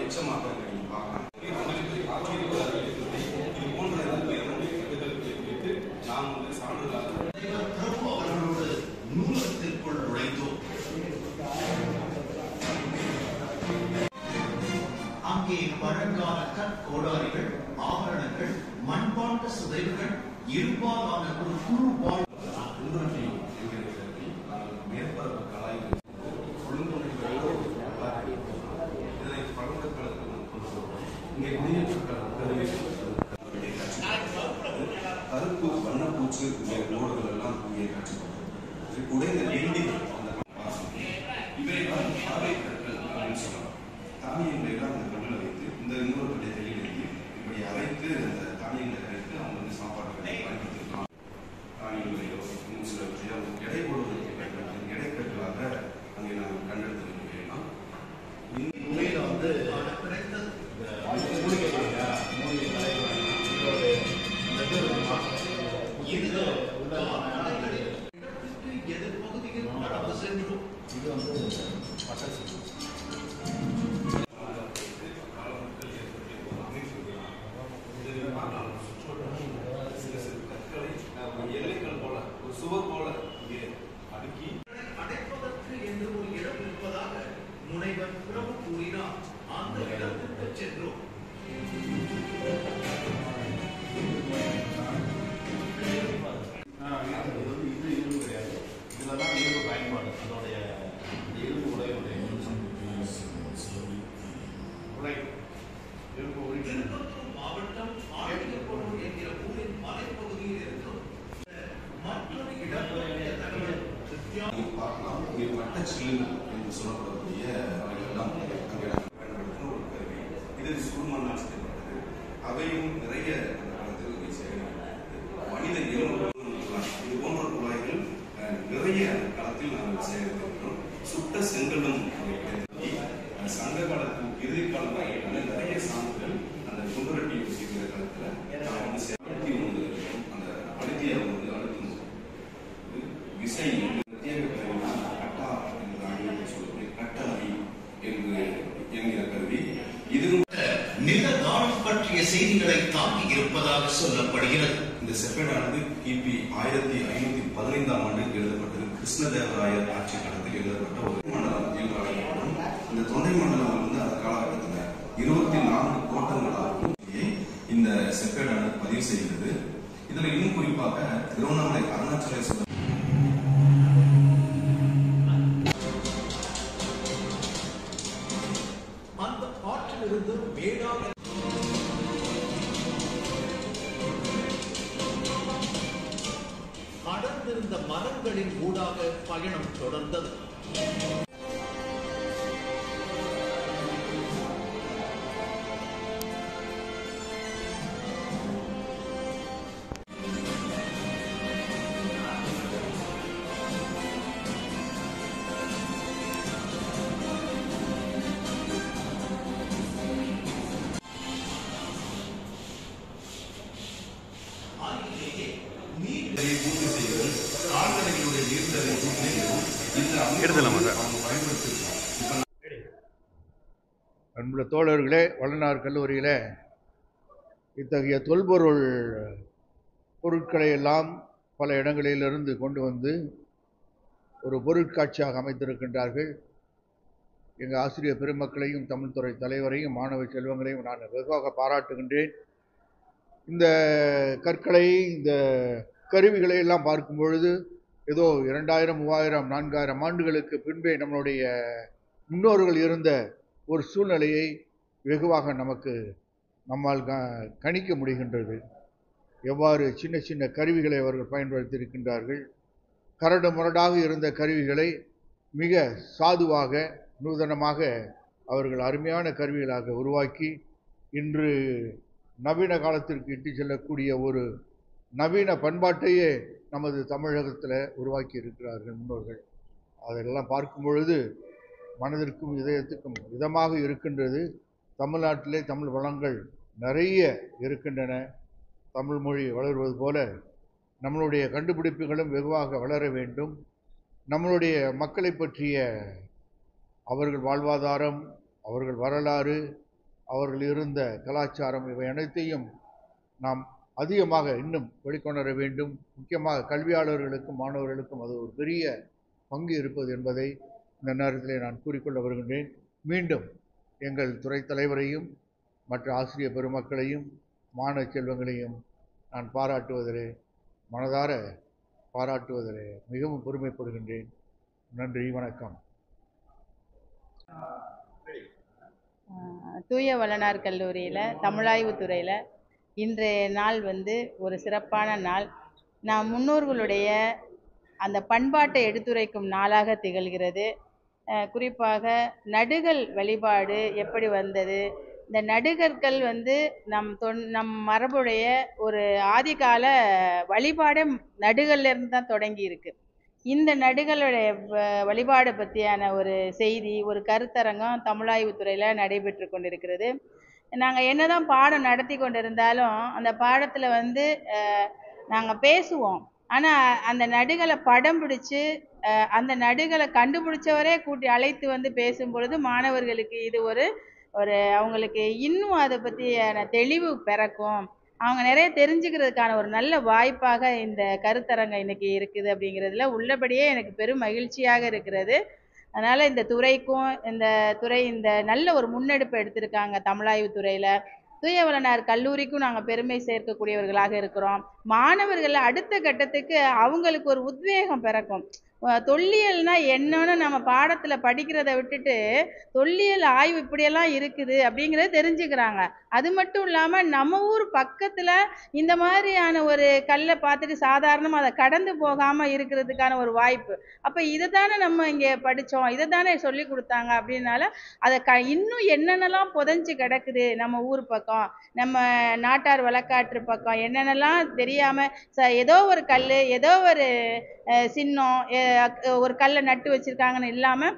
எச்சமாக பார்க்கலாம். இது போன்ற நாம் சான்றிதழாக அவர்களோடு நூலகத்திற்குள் நுழைந்தோம். அங்கே பழங்கால கற்கோடாரிகள், ஆபரணங்கள், மண்பாண்ட சிதைவுகள், இரும்பாலான ஒரு குழு வாழ் மேற்பரப்பு கலாய்கள் ஒழுங்குமுறை இதனை பழந்த காலத்தில் நாம் கொண்டு வருவோம். இங்கே குடியேற்ற கருப்பு வண்ணப்பூச்சு ஓடுகள் எல்லாம் இங்கே காட்சிப்படுகிறது. உடைந்த எண்டிகள் இவையெல்லாம் பாறை கற்கள் அப்படின்னு சொல்லலாம். தானியங்களை எல்லாம் அந்த கல்லில் வைத்து இந்த இன்னொரு பெரிய தெளிவிற்கு இப்படி அரைத்து அந்த தானியங்களை அரைத்து அவங்க வந்து சாப்பாடுகளை பயன்படுத்திருக்கலாம். தானியங்களையோ இன்னும் சிலவற்றையோ எடை போடுவதற்கு பயன்படுத்தி எடைக்கற்களாக அங்கே நாம் கண்டெடுத்திருக்கிறோம். உண்மையில வந்து எதிர்பகுதியில் நடந்து சென்றோம். இது வந்து எல்லைகள் போல ஒரு சுவர் போல இங்கே அடுக்கி அடைப்பதற்கு என்று ஒரு இடம் இருப்பதாக முனைவர் பிரபு கூறினார். அந்த இடத்திற்கு சென்றோம். இது இரும்பு கிடையாது. இதுலதான் இரும்பு பயன்பாடு. அதோடைய இரும்பு உடையுடைய திருப்பத்தூர் மாவட்டம் ஆண்டியப்போடு என்கிற ஊரின் மலைப்பகுதியில் இருக்கும் மற்றொரு இடங்களுடைய தகவல் பார்க்கலாம். இங்கே வட்டச்சில்லு என்று சொல்லப்படக்கூடிய அவைகளெல்லாம் அங்கே பயன்படுத்தின ஒரு கருவி. இது சுடுமண்ணால் செய்யப்பட்டது. அவையும் நிறைய அந்த காலத்தில் இங்கே சேகரிக்கப்பட்டது. மனித எலும்பு இது போன்ற குழாய்கள் நிறைய அந்த காலத்தில் நாங்கள் சேகரித்திருக்கிறோம். சுட்ட செங்கலும் சங்க காலத்தில் இறுதி காலத்தில் நிறைய சான்றுகள் அந்த குண்டரட்டி வச்சிருக்கிற காலத்தில் நாம் வந்து அழுத்தி உணர்ந்து அந்த அழுத்தியை வந்து அழுத்தும் விசை பிரத்யேக கருவி கட்டா என்று ஆங்கிலத்தில் சொல்லக்கூடிய கட்டாரி என்று என்கிற கருவி. இதுவும் நிலதானம் பற்றிய செய்திகளை தாங்கி இருப்பதாக சொல்லப்படுகிறது. இந்த செப்பேடானது கிபி 1515ஆம் ஆண்டில் எழுதப்பட்டது. கிருஷ்ணதேவராயர் ஆட்சி காலத்தில் எழுதப்பட்ட ஒரு மண்டலம் என்று அழைக்கப்படும். இந்த தொண்டை மண்டலம் வந்து அந்த காலகட்டத்தில் 24 கோட்டங்களாகவும் இந்த செப்பேடானது பதிவு செய்கிறது. இதுல இன்னும் குறிப்பாக திருவண்ணாமலை அருணாச்சலேஸ்வரர் அந்த ஆற்றிலிருந்து மேடாக அடர்ந்திருந்த மரங்களின் ஊடாக பயணம் தொடர்ந்தது. பூர்த்தி செய்வது கால்நடைகளுடைய நீர்த்தலை அன்புள்ள தோழர்களே, வள்ளலார் கல்லூரியில் இத்தகைய தொல்பொருள் பொருட்களை எல்லாம் பல இடங்களிலிருந்து கொண்டு வந்து ஒரு பொருட்காட்சியாக அமைத்திருக்கின்றார்கள். எங்கள் ஆசிரியர் பெருமக்களையும் தமிழ்துறை தலைவரையும் மாணவ செல்வங்களையும் நான் வெகுவாக பாராட்டுகின்றேன். இந்த கற்களை, இந்த கருவிகளை எல்லாம் பார்க்கும் பொழுது ஏதோ 2000, 3000, 4000 ஆண்டுகளுக்கு பின்பே நம்மளுடைய முன்னோர்கள் இருந்த ஒரு சூழ்நிலையை வெகுவாக நம்மால் கணிக்க முடிகின்றது. எவ்வாறு சின்ன சின்ன கருவிகளை அவர்கள் பயன்படுத்தியிருக்கின்றார்கள். கரடு முரடாக இருந்த கருவிகளை மிக சாதுவாக, நூதனமாக அவர்கள் அருமையான கருவிகளாக உருவாக்கி இன்று நவீன காலத்திற்கு இட்டு செல்லக்கூடிய ஒரு நவீன பண்பாட்டையே நமது தமிழகத்தில் உருவாக்கி இருக்கிறார்கள் முன்னோர்கள். அதெல்லாம் பார்க்கும் பொழுது மனதிற்கும் இதயத்துக்கும் இதமாக இருக்கின்றது. தமிழ்நாட்டிலே தமிழ் வளங்கள் நிறைய இருக்கின்றன. தமிழ் மொழி வளர்வது போல நம்மளுடைய கண்டுபிடிப்புகளும் வெகுவாக வளர வேண்டும். நம்மளுடைய மக்களை பற்றிய அவர்கள் வாழ்வாதாரம், அவர்கள் வரலாறு, அவர்கள் இருந்த கலாச்சாரம் இவை அனைத்தையும் நாம் அதிகமாக இன்னும் வெளிக்கொணர வேண்டும். முக்கியமாக கல்வியாளர்களுக்கும் மாணவர்களுக்கும் அது ஒரு பெரிய பங்கு இருப்பது என்பதை இந்த நேரத்திலே நான் கூறிக்கொள்ள வருகின்றேன். மீண்டும் எங்கள் துறை தலைவரையும் மற்ற ஆசிரியர் பெருமக்களையும் மாணவ செல்வங்களையும் நான் மனதார பாராட்டுவதிலே மிகவும் பெருமைப்படுகின்றேன். நன்றி, வணக்கம். தூய வளனார் கல்லூரியில் தமிழாய்வு துறையில் இன்றைய நாள் ஒரு சிறப்பான நாள். நாம் முன்னோர்களுடைய அந்த பண்பாட்டை எடுத்துரைக்கும் நாளாக திகழ்கிறது. குறிப்பாக நடுகள் வழிபாடு எப்படி வந்தது, இந்த நடுகற்கள் நம் மரபுடைய ஒரு ஆதிகால வழிபாடே நடுகள்லேருந்து தான் தொடங்கி இருக்கு. இந்த நடுகளுடைய வழிபாடு பற்றியான ஒரு செய்தி, ஒரு கருத்தரங்கம் தமிழாய்வு துறையில் நடைபெற்று கொண்டிருக்கிறது. நாங்கள் என்னதான் பாடம் நடத்தி கொண்டு இருந்தாலும் அந்த பாடத்தில் நாங்கள் பேசுவோம். ஆனால் அந்த நடுகளை படம் பிடிச்சு அந்த நடுகளை கண்டுபிடிச்சவரே கூட்டி அழைத்து பேசும் பொழுது மாணவர்களுக்கு இது ஒரு அவங்களுக்கு இன்னும் அதை பற்றியான தெளிவு பிறக்கும். அவங்க நிறைய தெரிஞ்சுக்கிறதுக்கான ஒரு நல்ல வாய்ப்பாக இந்த கருத்தரங்கம் இன்னைக்கு இருக்குது. அப்படிங்கிறதுல உள்ளபடியே எனக்கு பெரும் மகிழ்ச்சியாக இருக்கிறது. அதனால் இந்த துறைக்கும் இந்த நல்ல ஒரு முன்னெடுப்பு எடுத்திருக்காங்க தமிழாய்வு துறையில். தூய வளனார் கல்லூரிக்கும் நாங்கள் பெருமை சேர்க்கக்கூடியவர்களாக இருக்கிறோம். மாணவர்கள் அடுத்த கட்டத்துக்கு அவங்களுக்கு ஒரு உத்வேகம் பிறக்கும். தொல்லியல்னா என்னன்னு நம்ம பாடத்தில் படிக்கிறத விட்டுட்டு தொல்லியல் ஆய்வு இப்படியெல்லாம் இருக்குது அப்படிங்கிறத தெரிஞ்சுக்கிறாங்க. அது மட்டும் இல்லாமல் நம்ம ஊர் பக்கத்தில் இந்த மாதிரியான ஒரு கல்லை பார்த்துட்டு சாதாரணமாக அதை கடந்து போகாமல் இருக்கிறதுக்கான ஒரு வாய்ப்பு. அப்போ இதை தானே நம்ம இங்கே படித்தோம், இதை தானே சொல்லி கொடுத்தாங்க. அப்படின்னால அதை இன்னும் என்னென்னலாம் புதைஞ்சு கிடக்குது நம்ம ஊர் பக்கம், நம்ம நாட்டார் வழக்காற்று பக்கம் என்னென்னலாம் தெரியாமல் ஏதோ ஒரு கல், ஏதோ ஒரு சின்னம், ஒரு கல்லை நட்டு வச்சிருக்காங்கன்னு இல்லாமல்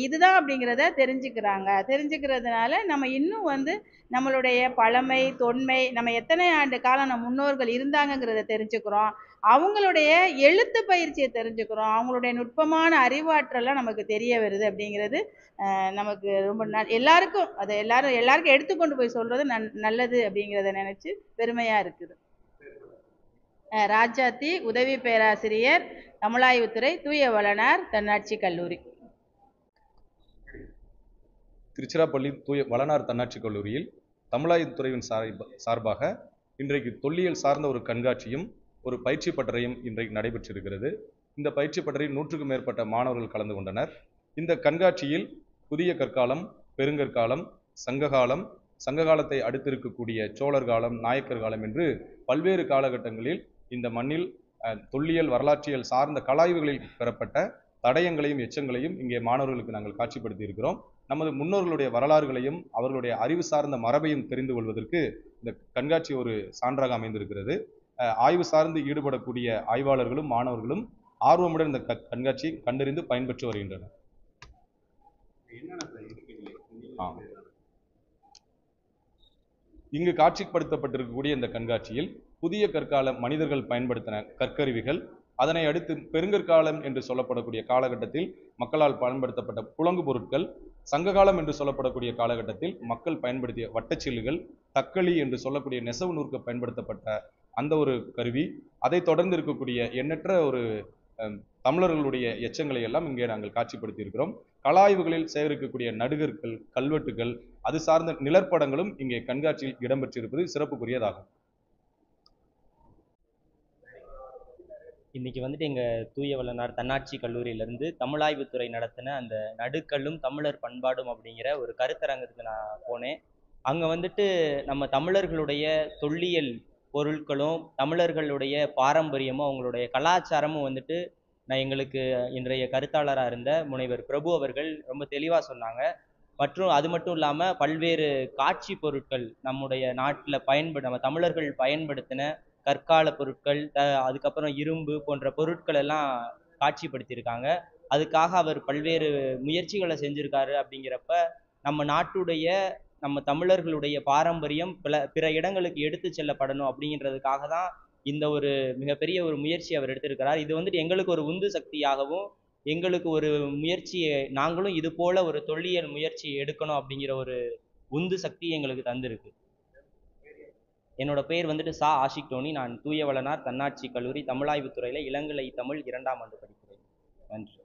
இதுதான் அப்படிங்கிறத தெரிஞ்சுக்கிறதுனால நம்ம இன்னும் நம்மளுடைய பழமை தொன்மை, நம்ம எத்தனை ஆண்டு காலம் நம்ம முன்னோர்கள் இருந்தாங்கங்கிறத தெரிஞ்சுக்கிறோம். அவங்களுடைய எழுத்து பயிற்சியை தெரிஞ்சுக்கிறோம். அவங்களுடைய நுட்பமான அறிவாற்றலாம் நமக்கு தெரிய வருது. அப்படிங்கிறது நமக்கு ரொம்ப எல்லாருக்கும் எல்லாருக்கும் எடுத்துக்கொண்டு போய் சொல்றது நல்லது அப்படிங்கிறத நினைச்சு பெருமையா இருக்குது. ராஜாத்தி, உதவி பேராசிரியர், தமிழாய்வுத்துறை, தூய வளனார் தன்னாட்சி கல்லூரி. திருச்சிராப்பள்ளி தூய வளனார் தன்னாட்சி கல்லூரியில் தமிழாய்வுத்துறையின் சார்பாக இன்றைக்கு தொல்லியல் சார்ந்த ஒரு கண்காட்சியும் ஒரு பயிற்சி பட்டறையும் இன்றைக்கு நடைபெற்றிருக்கிறது. இந்த பயிற்சி பட்டறையில் 100க்கும் மேற்பட்ட மாணவர்கள் கலந்து கொண்டனர். இந்த கண்காட்சியில் புதிய கற்காலம், பெருங்கற்காலம், சங்ககாலம், சங்ககாலத்தை அடுத்திருக்கக்கூடிய சோழர் காலம், நாயக்கர் காலம் என்று பல்வேறு காலகட்டங்களில் இந்த மண்ணில் தொல்லியல் வரலாற்றியல் சார்ந்த கலாய்வுகளில் பெறப்பட்ட தடயங்களையும் எச்சங்களையும் இங்கே மாணவர்களுக்கு நாங்கள் காட்சிப்படுத்தி இருக்கிறோம். நமது முன்னோர்களுடைய வரலாறுகளையும் அவர்களுடைய அறிவு சார்ந்த மரபையும் தெரிந்து கொள்வதற்கு இந்த கண்காட்சி ஒரு சான்றாக அமைந்திருக்கிறது. ஆய்வு சார்ந்து ஈடுபடக்கூடிய ஆய்வாளர்களும் மாணவர்களும் ஆர்வமுடன் இந்த கண்காட்சியை கண்டறிந்து பயன்பெற்று வருகின்றனர். இங்கு காட்சிப்படுத்தப்பட்டிருக்கக்கூடிய இந்த கண்காட்சியில் புதிய கற்கால மனிதர்கள் பயன்படுத்தின கற்கருவிகள், அதனை அடுத்து பெருங்கற்காலம் என்று சொல்லப்படக்கூடிய காலகட்டத்தில் மக்களால் பயன்படுத்தப்பட்ட புலங்கு பொருட்கள், சங்ககாலம் என்று சொல்லப்படக்கூடிய காலகட்டத்தில் மக்கள் பயன்படுத்திய வட்டச்சில்லுகள், தக்களி என்று சொல்லக்கூடிய நெசவு நூற்க பயன்படுத்தப்பட்ட அந்த ஒரு கருவி, அதை தொடர்ந்து இருக்கக்கூடிய எண்ணற்ற ஒரு தமிழர்களுடைய எச்சங்களை எல்லாம் இங்கே நாங்கள் காட்சிப்படுத்தி இருக்கிறோம். கலாய்வுகளில் சேகரிக்கக்கூடிய நடுகற்கள், கல்வெட்டுகள், அது சார்ந்த நிழற்படங்களும் இங்கே கண்காட்சியில் இடம்பெற்றிருப்பது சிறப்புக்குரியதாகும். இன்னைக்கு எங்கள் தூய வளனார் தன்னாட்சி கல்லூரியிலேருந்து தமிழாய்வுத்துறை நடத்தின அந்த நடுக்கல்லும் தமிழர் பண்பாடும் அப்படிங்கிற ஒரு கருத்தரங்கத்துக்கு நான் போனேன். அங்கே நம்ம தமிழர்களுடைய தொல்லியல் பொருட்களும் தமிழர்களுடைய பாரம்பரியமும் அவங்களுடைய கலாச்சாரமும் நான் எங்களுக்கு இன்றைய கருத்தாளராக இருந்த முனைவர் பிரபு அவர்கள் ரொம்ப தெளிவாக சொன்னாங்க. மற்றும் அது மட்டும் இல்லாமல் பல்வேறு காட்சி பொருட்கள் நம்முடைய நாட்டில் நம்ம தமிழர்கள் பயன்படுத்தின கற்கால பொருட்கள், அதுக்கப்புறம் இரும்பு போன்ற பொருட்கள் எல்லாம் காட்சிப்படுத்தியிருக்காங்க. அதுக்காக அவர் பல்வேறு முயற்சிகளை செஞ்சுருக்காரு. அப்படிங்கிறப்ப நம்ம தமிழர்களுடைய பாரம்பரியம் பிற இடங்களுக்கு எடுத்து செல்லப்படணும் அப்படிங்கிறதுக்காக தான் இந்த ஒரு மிகப்பெரிய ஒரு முயற்சி அவர் எடுத்திருக்கிறார். இது எங்களுக்கு ஒரு உந்து சக்தியாகவும், எங்களுக்கு ஒரு முயற்சியை நாங்களும் இது போல ஒரு தொல்லியல் முயற்சி எடுக்கணும் அப்படிங்கிற ஒரு உந்து சக்தி எங்களுக்கு தந்திருக்கு. என்னோட பேர் வந்துட்டு சா ஆஷிக் டோனி. நான் தூய வளனார் தன்னாட்சி கல்லூரி தமிழாய்வுத்துறையில் இளங்கலை தமிழ் 2ஆம் ஆண்டு படிக்கிறேன். நன்றி.